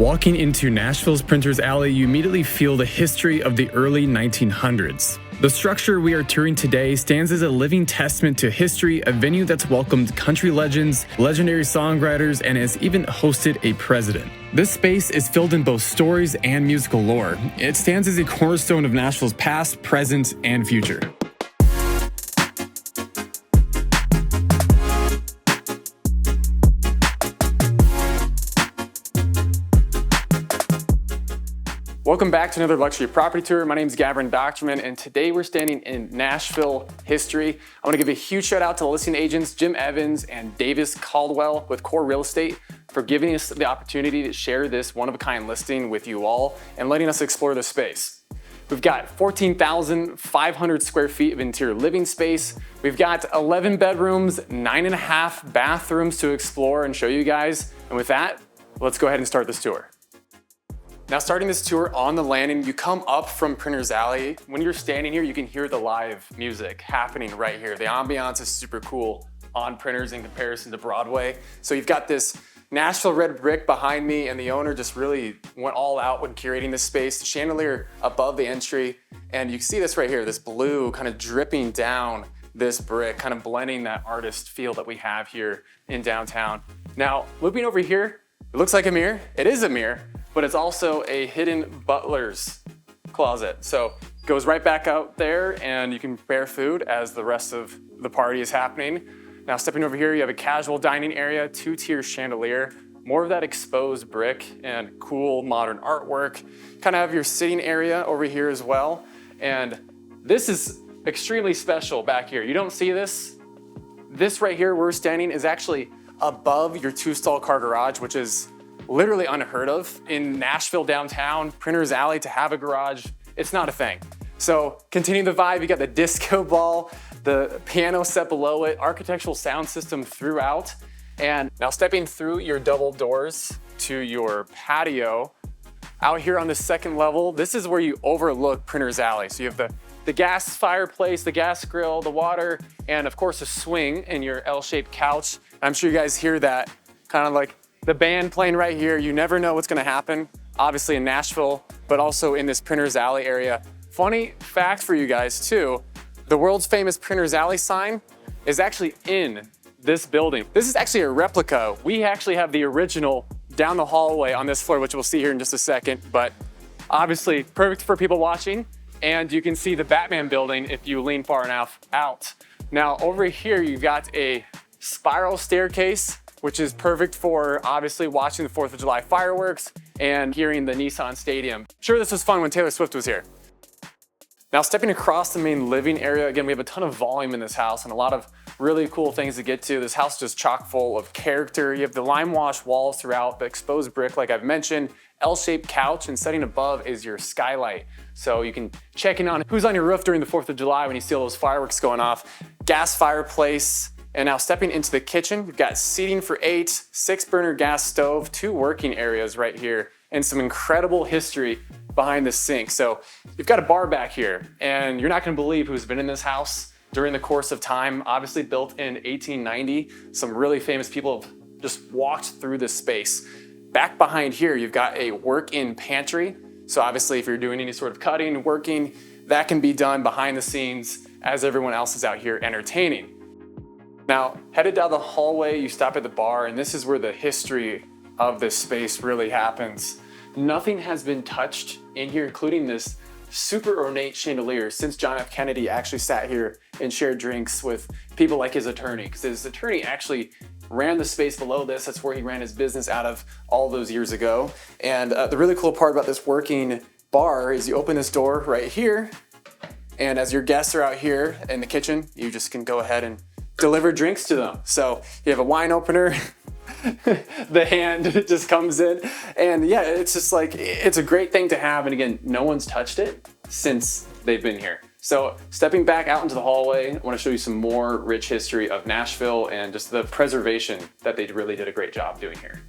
Walking into Nashville's Printers Alley, you immediately feel the history of the early 1900s. The structure we are touring today stands as a living testament to history, a venue that's welcomed country legends, legendary songwriters, and has even hosted a president. This space is filled in both stories and musical lore. It stands as a cornerstone of Nashville's past, present, and future. Welcome back to another luxury property tour. My name is Gavren and today we're standing in Nashville history. I want to give a huge shout out to the listing agents, Jim Evans and Davis Caldwell with Core Real Estate for giving us the opportunity to share this one-of-a-kind listing with you all and letting us explore the space. We've got 14,500 square feet of interior living space. We've got 11 bedrooms, 9.5 bathrooms to explore and show you guys. And with that, let's go ahead and start this tour. Now, starting this tour on the landing, you come up from Printers Alley. When you're standing here, you can hear the live music happening right here. The ambiance is super cool on Printers in comparison to Broadway. So you've got this Nashville red brick behind me, and the owner just really went all out when curating this space. The chandelier above the entry, and you can see this right here, this blue kind of dripping down this brick, kind of blending that artist feel that we have here in downtown. Now, looping over here, it looks like a mirror. It is a mirror, but it's also a hidden butler's closet. So it goes right back out there and you can prepare food as the rest of the party is happening. Now stepping over here, you have a casual dining area, two-tier chandelier, more of that exposed brick and cool modern artwork. Kind of have your sitting area over here as well. And this is extremely special back here. You don't see this. This right here where we're standing is actually above your two-stall car garage, which is literally unheard of. In Nashville downtown, Printers Alley, to have a garage, it's not a thing. So continuing the vibe, you got the disco ball, the piano set below it, architectural sound system throughout. And now stepping through your double doors to your patio, out here on the second level, this is where you overlook Printers Alley. So you have the gas fireplace, the gas grill, the water, and of course a swing and your L-shaped couch. I'm sure you guys hear that kind of like the band playing right here. You never know what's gonna happen, obviously in Nashville, but also in this Printers Alley area. Funny fact for you guys too, the world's famous Printers Alley sign is actually in this building. This is actually a replica. We actually have the original down the hallway on this floor, which we'll see here in just a second, but obviously perfect for people watching. And you can see the Batman building if you lean far enough out. Now over here, you've got a spiral staircase, which is perfect for obviously watching the 4th of July fireworks and hearing the Nissan Stadium. Sure, this was fun when Taylor Swift was here. Now stepping across the main living area, again, we have a ton of volume in this house and a lot of really cool things to get to. This house is just chock full of character. You have the lime wash walls throughout, the exposed brick like I've mentioned, L-shaped couch, and setting above is your skylight. So you can check in on who's on your roof during the 4th of July when you see all those fireworks going off. Gas fireplace. And now stepping into the kitchen, you've got seating for 8, 6-burner gas stove, 2 working areas right here, and some incredible history behind the sink. So you've got a bar back here, and you're not gonna believe who's been in this house during the course of time. Obviously built in 1890, some really famous people have just walked through this space. Back behind here, you've got a work-in pantry. So obviously if you're doing any sort of cutting, working, that can be done behind the scenes as everyone else is out here entertaining. Now, headed down the hallway, you stop at the bar, and this is where the history of this space really happens. Nothing has been touched in here, including this super ornate chandelier, since John F. Kennedy actually sat here and shared drinks with people like his attorney, because his attorney actually ran the space below this. That's where he ran his business out of all those years ago. And the really cool part about this working bar is you open this door right here, and as your guests are out here in the kitchen, you just can go ahead and deliver drinks to them. So you have a wine opener, the hand just comes in, and yeah, it's just like, it's a great thing to have. And again, no one's touched it since they've been here. So stepping back out into the hallway, I want to show you some more rich history of Nashville and just the preservation that they really did a great job doing here.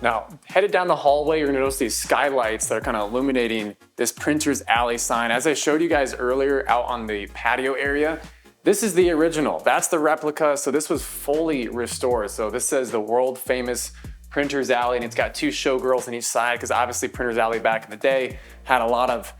Now, headed down the hallway, you're gonna notice these skylights that are kind of illuminating this Printers Alley sign. As I showed you guys earlier out on the patio area, this is the original, that's the replica. So this was fully restored. So this says the world famous Printers Alley, and it's got 2 showgirls on each side because obviously Printers Alley back in the day had a lot of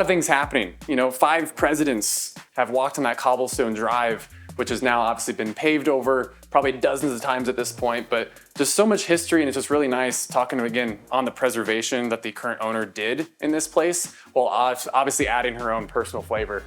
things happening. You know, 5 presidents have walked on that cobblestone drive, which has now obviously been paved over probably dozens of times at this point, but just so much history, and it's just really nice talking to, again, on the preservation that the current owner did in this place, while obviously adding her own personal flavor.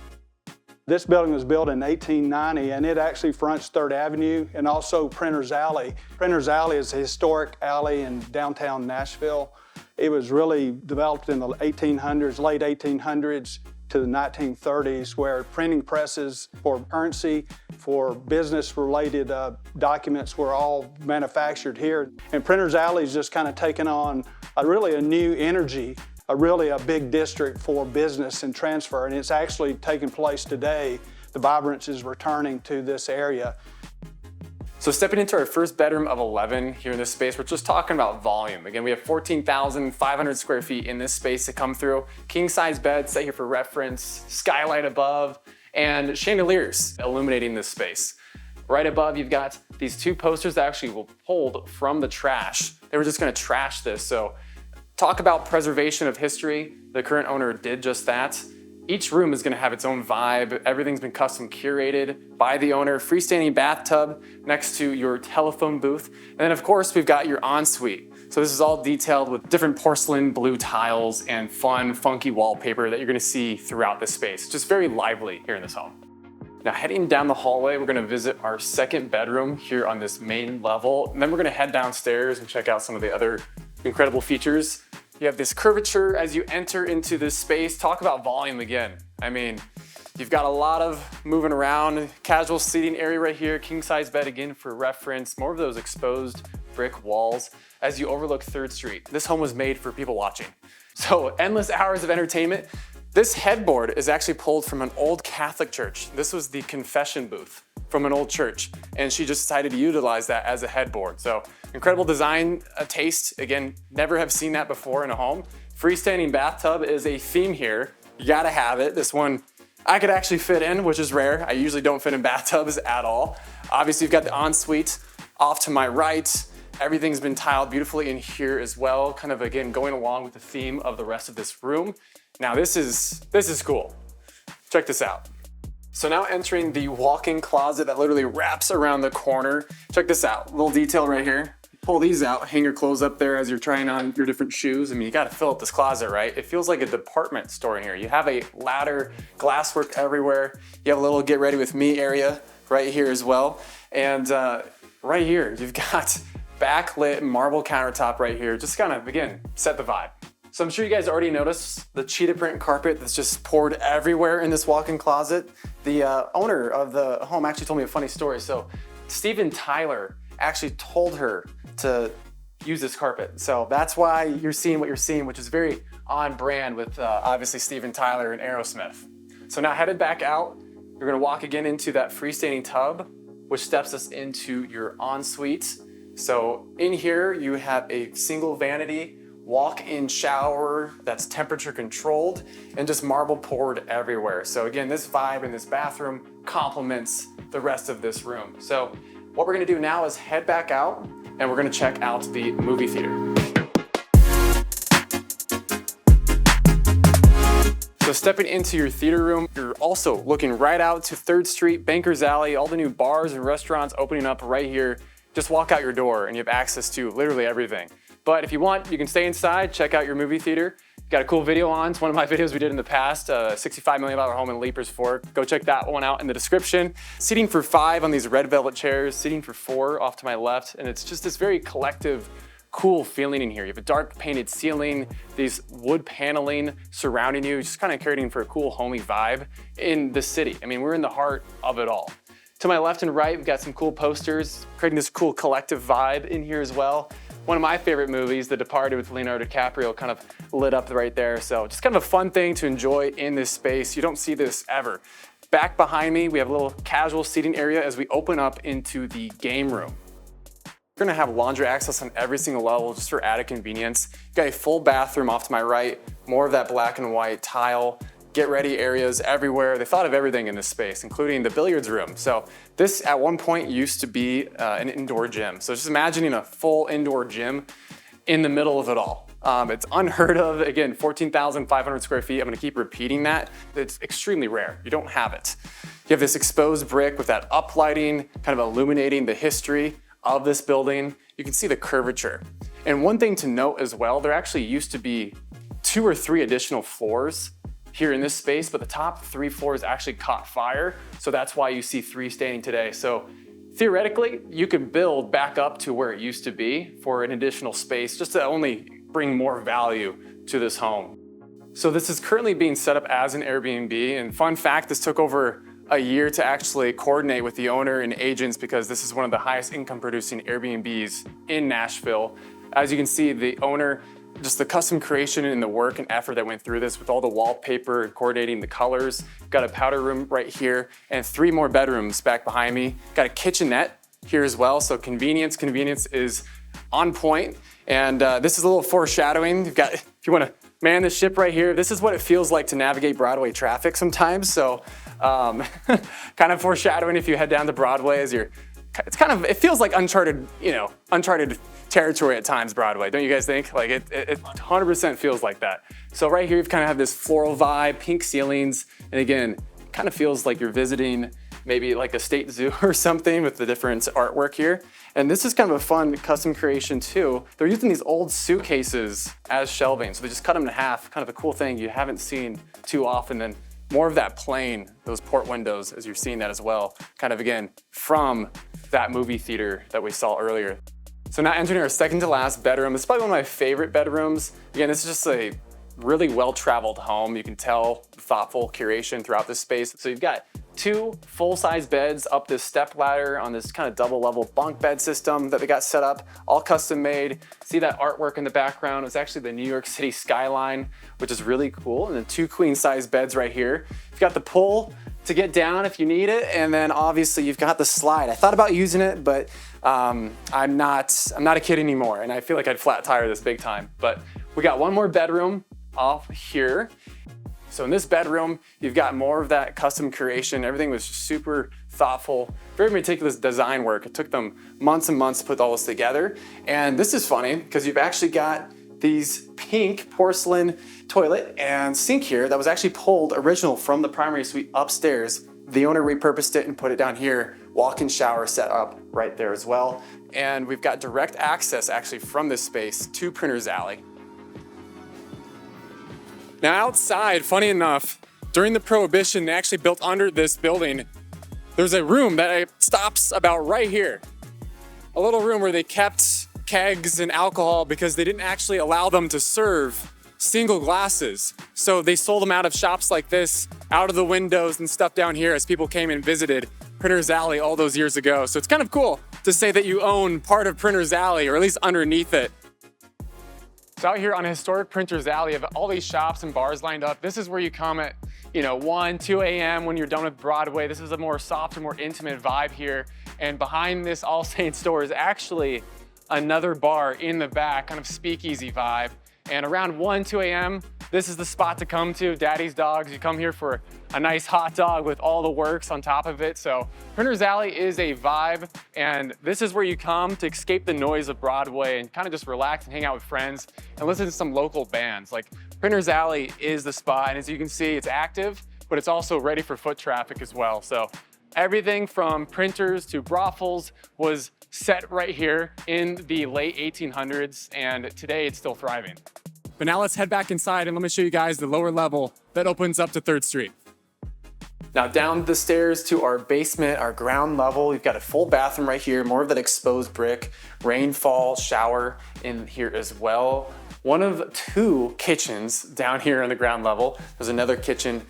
This building was built in 1890, and it actually fronts 3rd Avenue and also Printers Alley. Printers Alley is a historic alley in downtown Nashville. It was really developed in the 1800s, late 1800s to the 1930s, where printing presses for currency, for business-related documents were all manufactured here. And Printers Alley is just kind of taken on really a new energy, really a big district for business and transfer, and it's actually taking place today. The vibrance is returning to this area. So stepping into our first bedroom of 11 here in this space, we're just talking about volume. Again, we have 14,500 square feet in this space to come through. King size bed set here for reference, skylight above, and chandeliers illuminating this space. Right above, you've got these 2 posters that actually were pulled from the trash. They were just gonna trash this, so talk about preservation of history. The current owner did just that. Each room is gonna have its own vibe. Everything's been custom curated by the owner. Freestanding bathtub next to your telephone booth. And then of course, we've got your ensuite. So this is all detailed with different porcelain blue tiles and fun, funky wallpaper that you're gonna see throughout this space. Just very lively here in this home. Now heading down the hallway, we're gonna visit our 2nd bedroom here on this main level. And then we're gonna head downstairs and check out some of the other incredible features. You have this curvature as you enter into this space. Talk about volume again. I mean, you've got a lot of moving around, casual seating area right here, king size bed again for reference, more of those exposed brick walls as you overlook 3rd Street. This home was made for people watching. So endless hours of entertainment. This headboard is actually pulled from an old Catholic church. This was the confession booth from an old church, and she just decided to utilize that as a headboard. So incredible design, taste. Again, never have seen that before in a home. Freestanding bathtub is a theme here. You gotta have it. This one I could actually fit in, which is rare. I usually don't fit in bathtubs at all. Obviously, you've got the ensuite off to my right. Everything's been tiled beautifully in here as well, kind of again going along with the theme of the rest of this room. Now this is cool. Check this out. So now entering the walk-in closet that literally wraps around the corner. Check this out, little detail right here. Pull these out, hang your clothes up there as you're trying on your different shoes. I mean, you gotta fill up this closet, right? It feels like a department store in here. You have a ladder, glasswork everywhere. You have a little get ready with me area right here as well. And right here, you've got backlit marble countertop right here. Just kind of, again, set the vibe. So I'm sure you guys already noticed the cheetah print carpet that's just poured everywhere in this walk-in closet. The owner of the home actually told me a funny story. So Steven Tyler actually told her to use this carpet. So that's why you're seeing what you're seeing, which is very on brand with obviously Steven Tyler and Aerosmith. So now headed back out, you're gonna walk again into that freestanding tub, which steps us into your ensuite. So in here, you have a single vanity, walk-in shower that's temperature controlled, and just marble poured everywhere. So again, this vibe in this bathroom complements the rest of this room. So what we're gonna do now is head back out and we're gonna check out the movie theater. So stepping into your theater room, you're also looking right out to 3rd Street, Bankers Alley, all the new bars and restaurants opening up right here. Just walk out your door and you have access to literally everything. But if you want, you can stay inside, check out your movie theater. Got a cool video on. It's one of my videos we did in the past, $65 million home in Leapers Fork. Go check that one out in the description. Seating for 5 on these red velvet chairs, seating for 4 off to my left. And it's just this very collective, cool feeling in here. You have a dark painted ceiling, these wood paneling surrounding you, just kind of creating for a cool homey vibe in the city. I mean, we're in the heart of it all. To my left and right, we've got some cool posters, creating this cool collective vibe in here as well. One of my favorite movies, The Departed with Leonardo DiCaprio, kind of lit up right there. So just kind of a fun thing to enjoy in this space. You don't see this ever. Back behind me, we have a little casual seating area as we open up into the game room. We're gonna have laundry access on every single level just for added convenience. You got a full bathroom off to my right, more of that black and white tile, get ready areas everywhere. They thought of everything in this space, including the billiards room. So this at one point used to be an indoor gym. So just imagining a full indoor gym in the middle of it all. It's unheard of. Again, 14,500 square feet. I'm gonna keep repeating that. It's extremely rare. You don't have it. You have this exposed brick with that uplighting, kind of illuminating the history of this building. You can see the curvature. And one thing to note as well, there actually used to be 2 or 3 additional floors here in this space, but the top 3 floors actually caught fire. So that's why you see 3 standing today. So theoretically, you could build back up to where it used to be for an additional space, just to only bring more value to this home. So this is currently being set up as an Airbnb, and fun fact, this took over a year to actually coordinate with the owner and agents because this is one of the highest income producing Airbnbs in Nashville. As you can see, the owner, just the custom creation and the work and effort that went through this with all the wallpaper and coordinating the colors. Got a powder room right here and 3 more bedrooms back behind me. Got a kitchenette here as well, so convenience is on point. And this is a little foreshadowing. You've got, if you want to man the ship right here, this is what it feels like to navigate Broadway traffic sometimes. So kind of foreshadowing if you head down to Broadway as it feels like uncharted territory at times, Broadway. Don't you guys think? Like it 100% feels like that. So right here, you kind of have this floral vibe, pink ceilings. And again, it kind of feels like you're visiting maybe like a state zoo or something with the different artwork here. And this is kind of a fun custom creation too. They're using these old suitcases as shelving. So they just cut them in half, kind of a cool thing you haven't seen too often. Then more of that plane, those port windows, as you're seeing that as well, kind of again, from that movie theater that we saw earlier. So now entering our second to last bedroom. This is probably one of my favorite bedrooms. Again, this is just a really well-traveled home. You can tell the thoughtful curation throughout this space. So you've got 2 full-size beds up this step ladder on this kind of double-level bunk bed system that they got set up, all custom made. See that artwork in the background? It's actually the New York City skyline, which is really cool. And then 2 queen-size beds right here. You've got the pull to get down if you need it, and then obviously you've got the slide. I thought about using it, but I'm not a kid anymore, and I feel like I'd flat tire this big time. But we got 1 more bedroom off here. So in this bedroom, you've got more of that custom creation. Everything was super thoughtful, very meticulous design work. It took them months and months to put all this together. And this is funny because you've actually got these pink porcelain toilet and sink here that was actually pulled original from the primary suite upstairs. The owner repurposed it and put it down here. Walk-in shower set up right there as well. And we've got direct access actually from this space to Printer's Alley. Now outside, funny enough, during the Prohibition, they actually built under this building. There's a room that stops about right here. A little room where they kept kegs and alcohol because they didn't actually allow them to serve single glasses. So they sold them out of shops like this, out of the windows and stuff down here as people came and visited Printer's Alley all those years ago. So it's kind of cool to say that you own part of Printer's Alley, or at least underneath it. So out here on historic Printer's Alley, you have all these shops and bars lined up. This is where you come at 1, 2 a.m. when you're done with Broadway. This is a more soft and more intimate vibe here. And behind this All Saints store is actually another bar in the back, kind of speakeasy vibe. And around 1, 2 a.m., this is the spot to come to. Daddy's Dogs, you come here for a nice hot dog with all the works on top of it. So Printer's Alley is a vibe, and this is where you come to escape the noise of Broadway and kind of just relax and hang out with friends and listen to some local bands. Like Printer's Alley is the spot, and as you can see, it's active, but it's also ready for foot traffic as well. So everything from printers to brothels was set right here in the late 1800s, and today it's still thriving. But now let's head back inside and let me show you guys the lower level that opens up to 3rd Street. Now down the stairs to our basement, our ground level, we've got a full bathroom right here, more of that exposed brick, rainfall shower in here as well. One of 2 kitchens down here on the ground level. There's another kitchen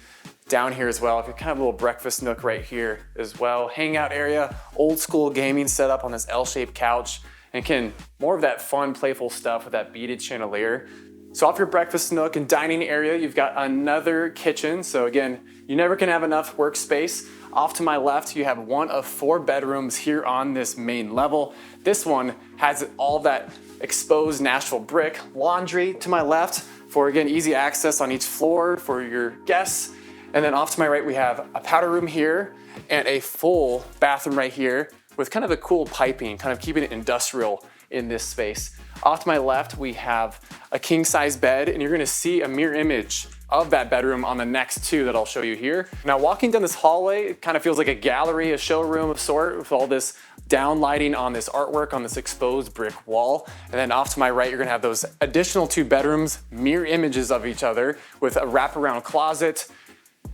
down here as well. Kind of a little breakfast nook right here as well. Hangout area, old school gaming setup on this L-shaped couch. And again, more of that fun, playful stuff with that beaded chandelier. So off your breakfast nook and dining area, you've got another kitchen. So again, you never can have enough workspace. Off to my left, you have 1 of 4 bedrooms here on this main level. This one has all that exposed Nashville brick. Laundry to my left, for, again, easy access on each floor for your guests. And then off to my right, we have a powder room here and a full bathroom right here with kind of a cool piping, kind of keeping it industrial in this space. Off to my left, we have a king size bed, and you're gonna see a mirror image of that bedroom on the next two that I'll show you here. Now, walking down this hallway, it kind of feels like a gallery, a showroom of sort, with all this down lighting on this artwork on this exposed brick wall. And then off to my right, you're gonna have those additional two bedrooms, mirror images of each other with a wraparound closet.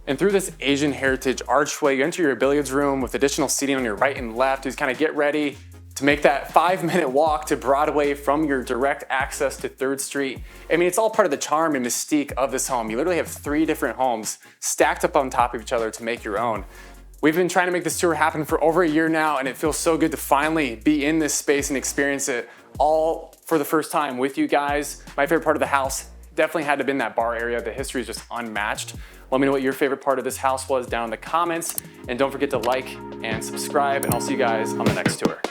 And through this Asian heritage archway, you enter your billiards room with additional seating on your right and left. You just kind of get ready to make that 5-minute walk to Broadway from your direct access to 3rd Street. I mean, it's all part of the charm and mystique of this home. You literally have 3 different homes stacked up on top of each other to make your own. We've been trying to make this tour happen for over a year now, and it feels so good to finally be in this space and experience it all for the first time with you guys. My favorite part of the house definitely had to have been that bar area. The history is just unmatched. Let me know what your favorite part of this house was down in the comments, and don't forget to like and subscribe, and I'll see you guys on the next tour.